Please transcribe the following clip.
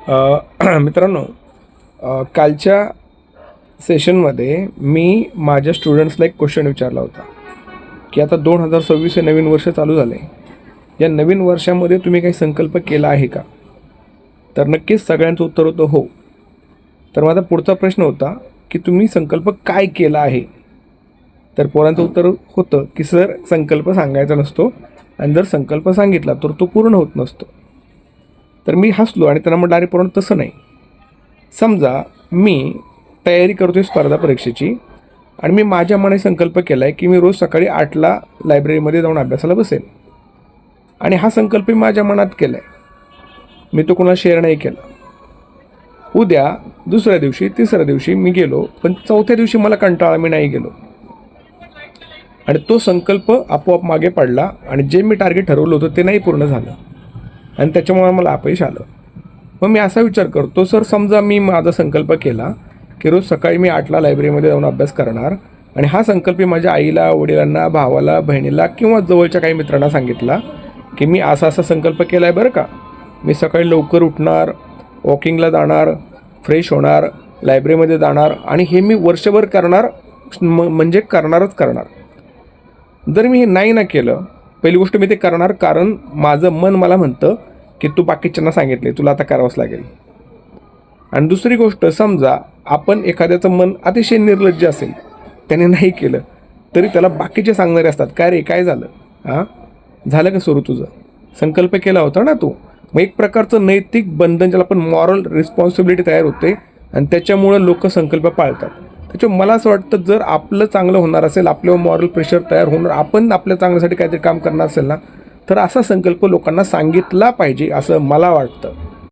मित्रांनो, कालच्या सेशनमध्ये मी माझ्या स्टुडंट्सला एक क्वेश्चन विचारला होता की आता 2026 हे नवीन वर्ष चालू झालं आहे. या नवीन वर्षामध्ये तुम्ही काही संकल्प केला आहे का? तर नक्कीच सगळ्यांचं उत्तर होतं हो. तर माझा पुढचा प्रश्न होता की तुम्ही संकल्प काय केला आहे? तर पोरांचं उत्तर होतं की सर, संकल्प सांगायचा नसतो आणि जर संकल्प सांगितला तर तो पूर्ण होत नसतो. तर मी हसलो आणि त्यांना म्हटलं, अरे पोरांनो, तसं नाही. समजा मी तयारी करतो आहे स्पर्धा परीक्षेची आणि मी माझ्या मनाने संकल्प केला आहे की मी रोज सकाळी 8ला लायब्ररीमध्ये जाऊन अभ्यासाला बसेल आणि हा संकल्प मी माझ्या मनात केला आहे. मी तो कोणाला शेअर नाही केला. उद्या, दुसऱ्या दिवशी, तिसऱ्या दिवशी मी गेलो, पण चौथ्या दिवशी मला कंटाळा, मी नाही गेलो आणि तो संकल्प आपोआप मागे पडला आणि जे मी टार्गेट ठरवलं होतं ते नाही पूर्ण झालं आणि त्याच्यामुळे मला अपयश आलं. मग मी असा विचार करतो, सर समजा मी माझा संकल्प केला की रोज सकाळी मी 8ला लायब्ररीमध्ये जाऊन अभ्यास करणार आणि हा संकल्प मी माझ्या आईला, वडिलांना, भावाला, बहिणीला किंवा जवळच्या काही मित्रांना सांगितला की मी असा संकल्प केला आहे बरं का. मी सकाळी लवकर उठणार, वॉकिंगला जाणार, फ्रेश होणार, लायब्ररीमध्ये जाणार आणि हे मी वर्षभर करणार, म्हणजे करणारच करणार. जर मी हे नाही ना केलं, पहिली गोष्ट मी ते करणार कारण माझं मन मला म्हणतं की तू बाकीच्यांना सांगितले, तुला आता करावंच लागेल. आणि दुसरी गोष्ट, समजा आपण एखाद्याचं मन अतिशय निर्लज्ज असेल, त्याने नाही केलं तरी त्याला बाकीचे सांगणारे असतात, काय रे, काय झालं, हां झालं का सुरू तुझं, संकल्प केला होता ना तू. मग एक प्रकारचं नैतिक बंधन, ज्याला आपण मॉरल रिस्पॉन्सिबिलिटी तयार होते आणि त्याच्यामुळं लोक संकल्प पाळतात. त्याच्यामुळे मला असं वाटतं, जर आपलं चांगलं होणार असेल, आपल्यावर मॉरल प्रेशर तयार होणार, आपण आपल्या चांगल्यासाठी काहीतरी काम करणार असेल ना, तर असा संकल्प लोकांना सांगितला पाहिजे असं मला वाटतं.